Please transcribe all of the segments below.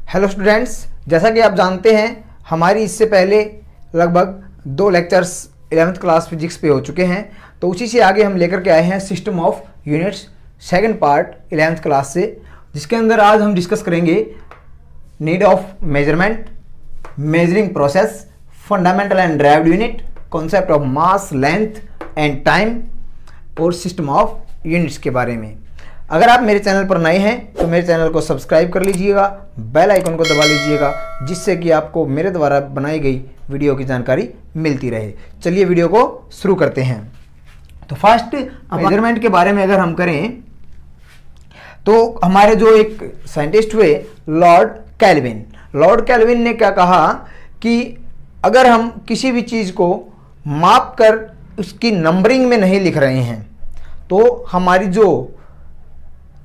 Hello students, जैसा कि आप जानते हैं हमारी इससे पहले लगभग 2 लेक्चर्स 11th क्लास फिजिक्स पे हो चुके हैं। तो उसी से आगे हम लेकर के आए हैं system of units second part 11th class से, जिसके अंदर आज हम डिस्कस करेंगे need of measurement, measuring process, fundamental and derived unit, concept of mass, length and time और सिस्टम ऑफ यूनिट्स के बारे में। अगर आप मेरे चैनल पर नए हैं तो मेरे चैनल को सब्सक्राइब कर लीजिएगा, बेल आइकन को दबा लीजिएगा, जिससे कि आपको मेरे द्वारा बनाई गई वीडियो की जानकारी मिलती रहे। चलिए वीडियो को शुरू करते हैं। तो फर्स्ट मेजरमेंट के बारे में अगर हम करें तो हमारे जो एक साइंटिस्ट हुए लॉर्ड कैल्विन ने क्या कहा कि अगर हम किसी भी चीज़ को माप कर उसकी नंबरिंग में नहीं लिख रहे हैं तो हमारी जो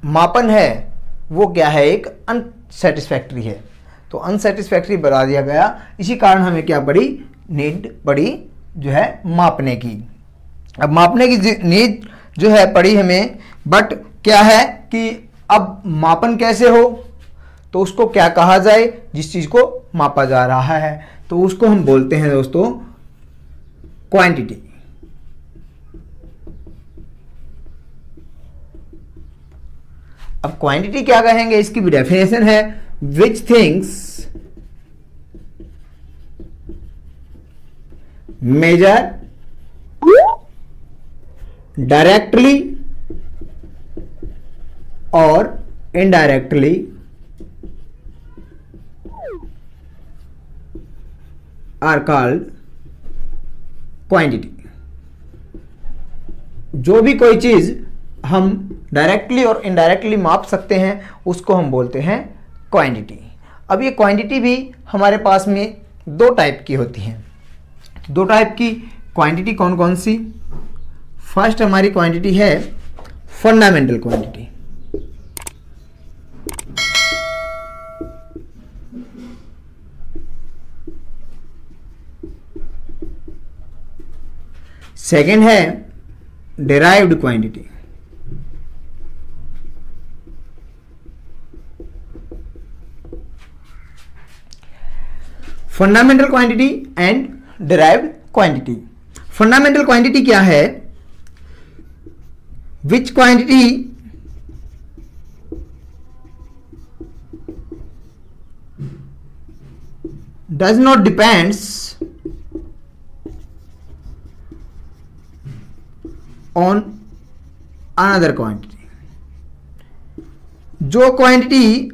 मापन है वो क्या है, एक अनसेटिस्फैक्ट्री है। तो अनसेटिस्फैक्ट्री बता दिया गया। इसी कारण हमें क्या पड़ी, नीड पड़ी जो है मापने की। अब मापने की नीड जो है पड़ी हमें, बट क्या है कि अब मापन कैसे हो, तो उसको क्या कहा जाए जिस चीज़ को मापा जा रहा है, तो उसको हम बोलते हैं दोस्तों क्वांटिटी। अब क्वांटिटी क्या कहेंगे, इसकी भी डेफिनेशन है विच थिंग्स मेजर डायरेक्टली और इनडायरेक्टली आर कॉल्ड क्वांटिटी। जो भी कोई चीज हम डायरेक्टली और इनडायरेक्टली माप सकते हैं उसको हम बोलते हैं क्वांटिटी। अब ये क्वांटिटी भी हमारे पास में 2 टाइप की होती हैं। 2 टाइप की क्वांटिटी कौन कौन सी? फर्स्ट हमारी क्वांटिटी है फंडामेंटल क्वांटिटी। सेकेंड है derived quantity. Fundamental quantity and derived quantity. Fundamental quantity क्या है? विच quantity does not depends on another quantity. जो क्वांटिटी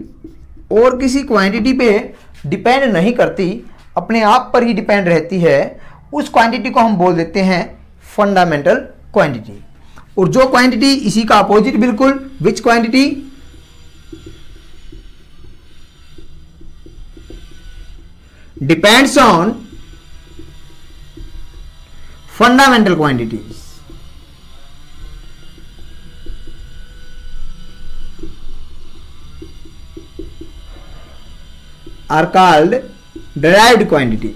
और किसी क्वांटिटी पे डिपेंड नहीं करती, अपने आप पर ही डिपेंड रहती है, उस क्वांटिटी को हम बोल देते हैं फंडामेंटल क्वांटिटी। और जो क्वांटिटी इसी का अपोजिट बिल्कुल, which quantity depends on fundamental quantities, are called derived quantity.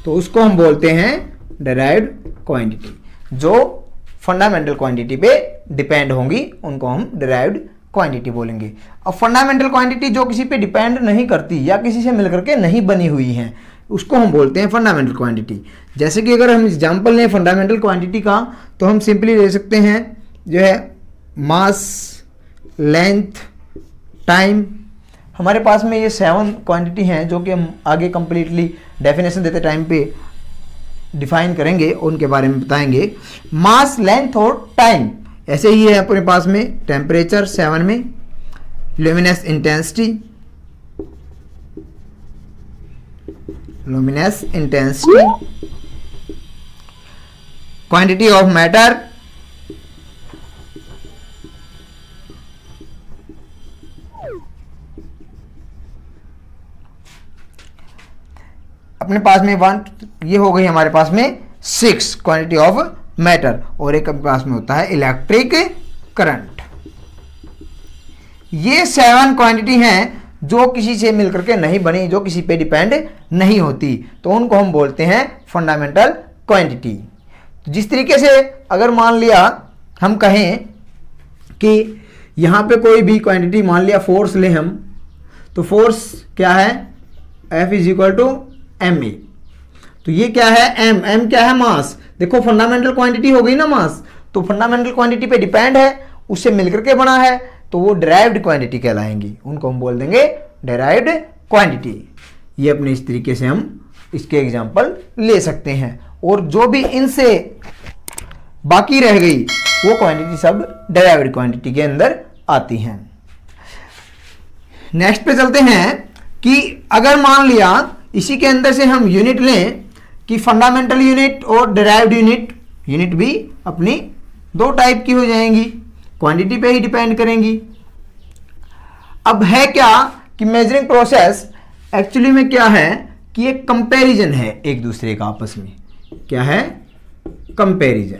तो उसको हम बोलते हैं डिराइव्ड क्वांटिटी। जो फंडामेंटल क्वांटिटी पे डिपेंड होंगी उनको हम डिराइव्ड क्वांटिटी बोलेंगे। अब फंडामेंटल क्वांटिटी जो किसी पे डिपेंड नहीं करती या किसी से मिलकर के नहीं बनी हुई है उसको हम बोलते हैं फंडामेंटल क्वांटिटी। जैसे कि अगर हम एग्जांपल लें फंडामेंटल क्वांटिटी का, तो हम सिंपली ले सकते हैं जो है मास, लेंथ, टाइम। हमारे पास में ये 7 क्वांटिटी हैं जो कि हम आगे कंप्लीटली डेफिनेशन देते टाइम पे डिफाइन करेंगे, उनके बारे में बताएंगे। मास, लेंथ और टाइम ऐसे ही है अपने पास में। टेम्परेचर 7 में, luminous intensity, quantity of matter, अपने पास में 1, ये हो गई हमारे पास में 6 क्वांटिटी ऑफ मैटर, और एक अपने पास में होता है इलेक्ट्रिक करंट। ये 7 क्वांटिटी हैं जो किसी से मिलकर के नहीं बनी, जो किसी पे डिपेंड नहीं होती, तो उनको हम बोलते हैं फंडामेंटल क्वांटिटी। जिस तरीके से अगर मान लिया हम कहें कि यहाँ पे कोई भी क्वांटिटी मान लिया फोर्स ले हम, तो फोर्स क्या है, F is equal to m a. तो ये क्या है, m क्या है, मास। देखो फंडामेंटल क्वांटिटी हो गई ना मास, तो फंडामेंटल क्वांटिटी पे डिपेंड है, उससे मिलकर के बना है, तो वो डिराइव्ड क्वांटिटी कहलाएंगी, उनको हम बोल देंगे डिराइव्ड क्वांटिटी। ये अपने इस तरीके से हम इसके एग्जांपल ले सकते हैं, और जो भी इनसे बाकी रह गई वो क्वांटिटी सब डिराइव्ड क्वांटिटी के अंदर आती हैं। नेक्स्ट पे चलते हैं कि अगर मान लिया इसी के अंदर से हम यूनिट लें कि फंडामेंटल यूनिट और डिराइव्ड यूनिट भी अपनी दो टाइप की हो जाएंगी, क्वांटिटी पे ही डिपेंड करेंगी। अब है क्या कि मेजरिंग प्रोसेस एक्चुअली में क्या है कि एक कंपैरिजन है एक दूसरे का आपस में। क्या है, कंपैरिजन।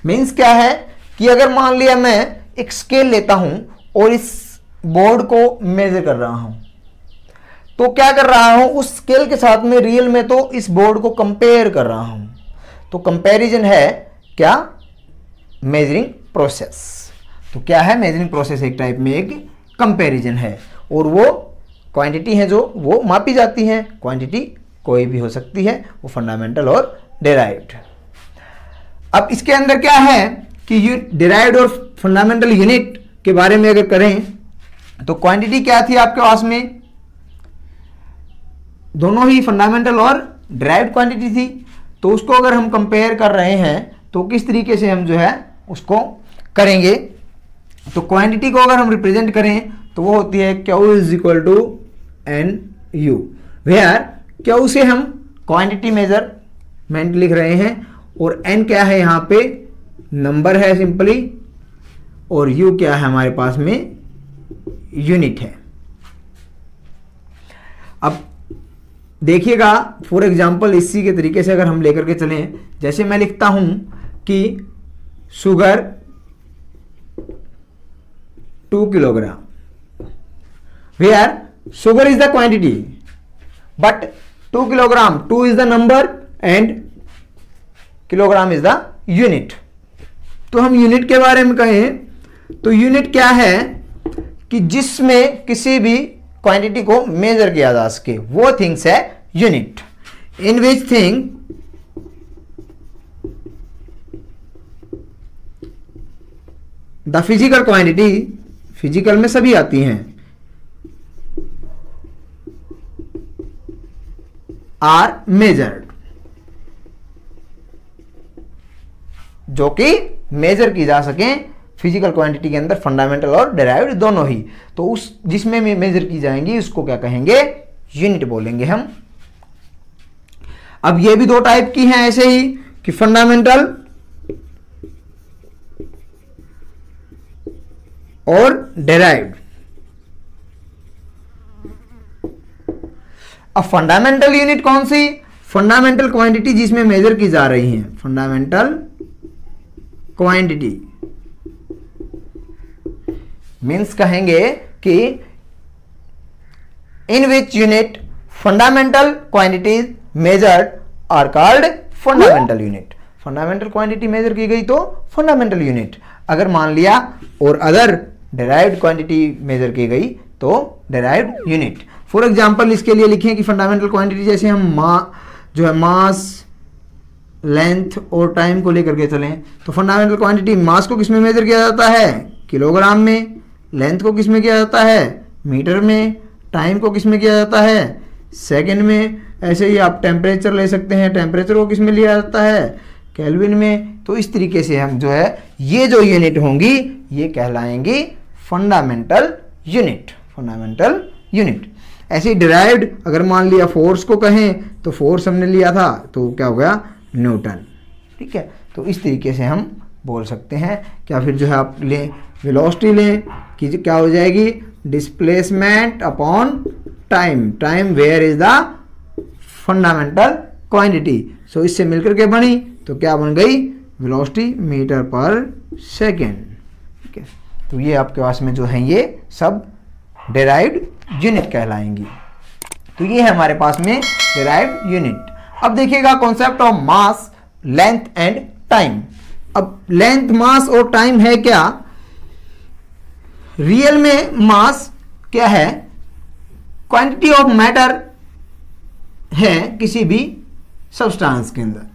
मीन्स क्या है कि अगर मान लिया मैं एक स्केल लेता हूं और इस बोर्ड को मेजर कर रहा हूं, तो क्या कर रहा हूं, उस स्केल के साथ में रियल में तो इस बोर्ड को कंपेयर कर रहा हूं। तो कंपैरिजन है क्या, मेजरिंग प्रोसेस। तो क्या है, मेजरिंग प्रोसेस एक टाइप में एक कंपैरिजन है, और वो क्वांटिटी है जो वो मापी जाती है। क्वांटिटी कोई भी हो सकती है, वो फंडामेंटल और डिराइव्ड। अब इसके अंदर क्या है कि डिराइव्ड और फंडामेंटल यूनिट के बारे में अगर करें तो क्वांटिटी क्या थी आपके पास में, दोनों ही फंडामेंटल और डिराइव्ड क्वांटिटी थी। तो उसको अगर हम कंपेयर कर रहे हैं तो किस तरीके से हम जो है उसको करेंगे, तो क्वांटिटी को अगर हम रिप्रेजेंट करें तो वो होती है q is equal to n u, where q से हम क्वांटिटी मेजरमेंट लिख रहे हैं, और एन क्या है यहाँ पे नंबर है सिंपली, और यू क्या है हमारे पास में यूनिट है। अब देखिएगा फॉर एग्जांपल इसी के तरीके से अगर हम लेकर के चलें, जैसे मैं लिखता हूं कि sugar 2 kilogram, where sugar is the quantity but 2 kilogram, 2 is the number and kilogram is the unit. तो हम यूनिट के बारे में कहें तो यूनिट क्या है कि जिसमें किसी भी क्वांटिटी को मेजर किया जा सके, वो थिंग्स है unit. In which thing the physical quantity, physical में सभी आती हैं, आर मेजर्ड, जो कि मेजर की जा सके फिजिकल क्वांटिटी के अंदर, फंडामेंटल और डिराइव्ड दोनों ही। तो उस जिसमें भी मेजर की जाएंगी उसको क्या कहेंगे, यूनिट बोलेंगे हम। अब ये भी दो टाइप की हैं ऐसे ही कि फंडामेंटल और डिराइव्ड। अब फंडामेंटल यूनिट कौन सी, फंडामेंटल क्वांटिटी जिसमें मेजर की जा रही है, फंडामेंटल क्वांटिटी मीन्स कहेंगे कि in which unit fundamental quantities measured are called fundamental unit. Fundamental quantity measure की गई तो फंडामेंटल यूनिट, अगर मान लिया और अदर डिराइव्ड क्वांटिटी मेजर की गई तो डिराइव्ड यूनिट। फॉर एग्जांपल इसके लिए लिखें कि फंडामेंटल क्वांटिटी जैसे हम जो है मास, लेंथ और टाइम को लेकर के चलें, तो फंडामेंटल क्वांटिटी मास को किस में मेजर किया जाता है, किलोग्राम में, लेंथ को किस में किया जाता है, मीटर में, टाइम को किस में किया जाता है, सेकंड में। ऐसे ही आप टेम्परेचर ले सकते हैं, टेम्परेचर को किस में लिया जाता है, केल्विन में। तो इस तरीके से हम जो है ये जो यूनिट होंगी ये कहलाएंगी फंडामेंटल यूनिट, फंडामेंटल यूनिट। ऐसे डिराइव्ड अगर मान लिया फोर्स को कहें तो फोर्स हमने लिया था तो क्या हो गया, न्यूटन। ठीक है, तो इस तरीके से हम बोल सकते हैं। क्या फिर जो है आप लें वेलोसिटी लें कि क्या हो जाएगी, displacement upon time, time where is the fundamental quantity. So इससे मिलकर के बनी तो क्या बन गई, वेलोसिटी मीटर पर सेकेंड। ठीक है, तो ये आपके पास में जो है ये सब डिराइव्ड यूनिट कहलाएंगी। तो ये है हमारे पास में डिराइव्ड यूनिट। अब देखिएगा concept of mass, length and time. अब लेंथ, मास और टाइम है क्या? रियल में मास क्या है? क्वांटिटी ऑफ मैटर है किसी भी सब्सटेंस के अंदर।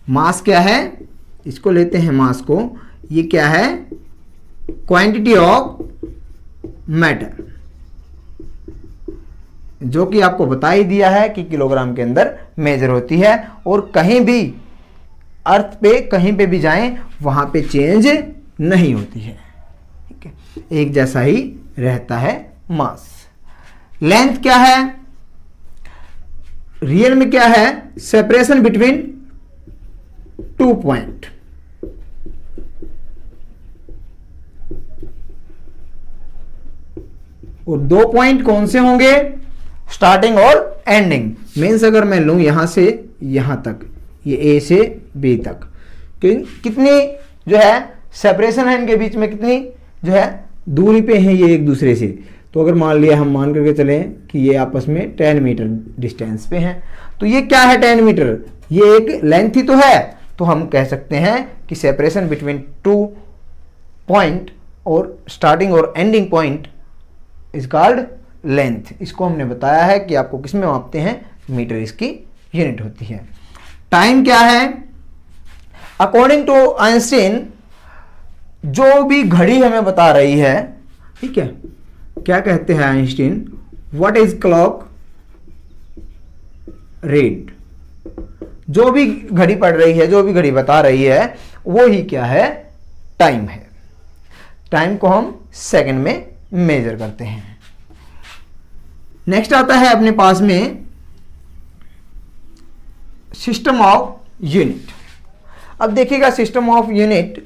मास क्या है? इसको लेते हैं मास को, ये क्या है? क्वांटिटी ऑफ मैटर, जो कि आपको बता ही दिया है कि किलोग्राम के अंदर मेजर होती है, और कहीं भी अर्थ पे कहीं पे भी जाएं वहां पे चेंज नहीं होती है, ठीक है, एक जैसा ही रहता है मास। लेंथ क्या है? रियल में क्या है? Separation between 2 point. और 2 पॉइंट कौन से होंगे? स्टार्टिंग और एंडिंग। मीन्स अगर मैं लूं यहां से यहां तक, ये ए से बी तक, कितनी जो है सेपरेशन है इनके बीच में, कितनी जो है दूरी पे है ये एक दूसरे से। तो अगर मान लिया, हम मान करके चलें कि ये आपस में 10 मीटर डिस्टेंस पे हैं, तो ये क्या है? 10 मीटर, ये एक लेंथ ही तो है। तो हम कह सकते हैं कि सेपरेशन बिटवीन 2 पॉइंट और स्टार्टिंग और ending point is called length. इसको हमने बताया है कि आपको किस में मापते हैं? मीटर इसकी यूनिट होती है। टाइम क्या है? अकॉर्डिंग टू आइंस्टीन, जो भी घड़ी हमें बता रही है, ठीक है, क्या कहते हैं Einstein? What is clock read? जो भी घड़ी पढ़ रही है, जो भी घड़ी बता रही है, वो ही क्या है? टाइम है। टाइम को हम सेकंड में मेजर करते हैं। नेक्स्ट आता है अपने पास में सिस्टम ऑफ यूनिट। अब देखिएगा, सिस्टम ऑफ यूनिट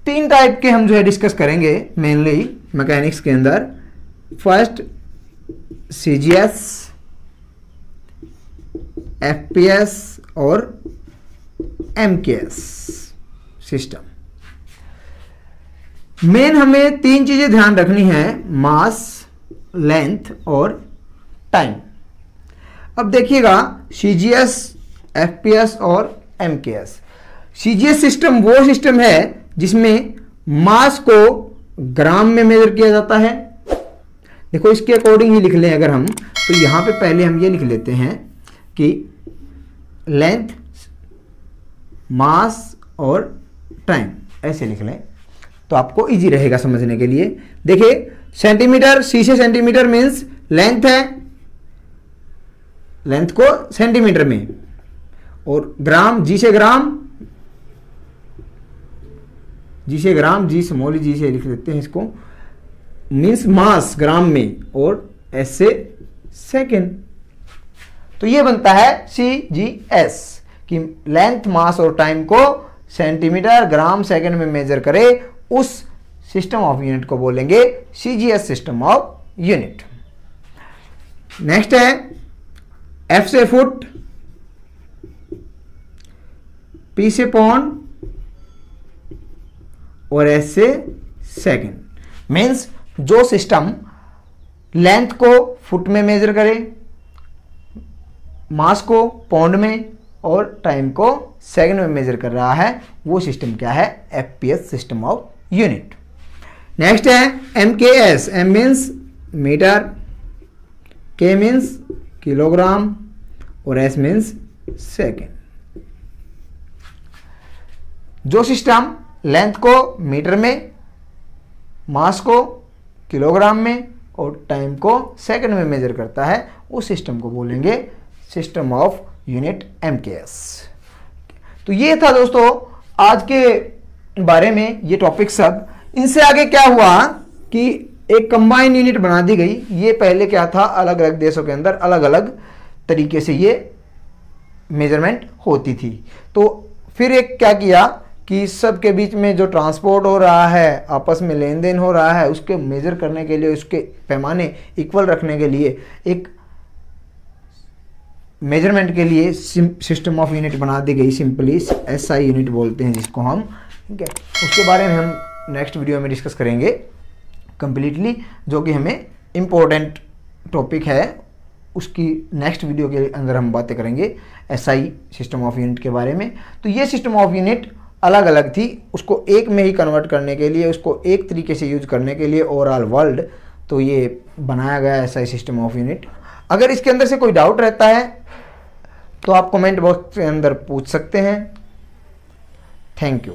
3 टाइप के हम जो है डिस्कस करेंगे मेनली मैकेनिक्स के अंदर। फर्स्ट सीजीएस, एफपीएस और एमकेएस सिस्टम। मेन हमें 3 चीजें ध्यान रखनी है, मास, लेंथ और टाइम। अब देखिएगा, सीजीएस, एफपीएस और एमकेएस। सीजीएस सिस्टम वो सिस्टम है जिसमें मास को ग्राम में मेजर किया जाता है। देखो, इसके अकॉर्डिंग ही लिख लें अगर हम, तो यहां पे पहले हम ये लिख लेते हैं कि लेंथ, मास और टाइम, ऐसे लिख लें तो आपको इजी रहेगा समझने के लिए। देखिए, सेंटीमीटर, सी से सेंटीमीटर मीन्स लेंथ है, लेंथ को सेंटीमीटर में, और ग्राम, जी से ग्राम, जी से ग्राम, जी स्मॉल जी से लिख लेते हैं इसको, मीन्स मास ग्राम में, और एस से सेकेंड। तो ये बनता है CGS, कि लेंथ, मास और टाइम को सेंटीमीटर, ग्राम, सेकंड में मेजर करे, उस सिस्टम ऑफ यूनिट को बोलेंगे CGS system of unit. Next है F से फुट, P से पॉन्ड और S से सेकंड। मीन्स जो सिस्टम लेंथ को फुट में मेजर करे, मास को पौंड में और टाइम को सेकंड में मेजर कर रहा है, वो सिस्टम क्या है? FPS system of unit. Next है एमकेएस। एम मीन्स मीटर, के मीन्स किलोग्राम और एस मीन्स सेकेंड। जो सिस्टम लेंथ को मीटर में, मास को किलोग्राम में और टाइम को सेकंड में मेजर करता है, उस सिस्टम को बोलेंगे सिस्टम ऑफ यूनिट एमकेएस। तो ये था दोस्तों आज के बारे में ये टॉपिक सब। इनसे आगे क्या हुआ कि एक कंबाइन यूनिट बना दी गई। ये पहले क्या था, अलग अलग देशों के अंदर अलग अलग तरीके से ये मेजरमेंट होती थी। तो फिर एक क्या किया कि सब के बीच में जो ट्रांसपोर्ट हो रहा है, आपस में लेन देन हो रहा है, उसके मेजर करने के लिए, उसके पैमाने इक्वल रखने के लिए, एक मेजरमेंट के लिए सिस्टम ऑफ यूनिट बना दी गई। सिंपली SI यूनिट बोलते हैं जिसको हम, ठीक है। उसके बारे में हम नेक्स्ट वीडियो में डिस्कस करेंगे कंप्लीटली, जो कि हमें इम्पोर्टेंट टॉपिक है उसकी नेक्स्ट वीडियो के अंदर हम बातें करेंगे एसआई सिस्टम ऑफ यूनिट के बारे में। तो ये सिस्टम ऑफ यूनिट अलग अलग थी, उसको एक में ही कन्वर्ट करने के लिए, उसको एक तरीके से यूज करने के लिए ओवरऑल वर्ल्ड, तो ये बनाया गया एसआई सिस्टम ऑफ यूनिट। अगर इसके अंदर से कोई डाउट रहता है तो आप कमेंट बॉक्स के अंदर पूछ सकते हैं। Thank you.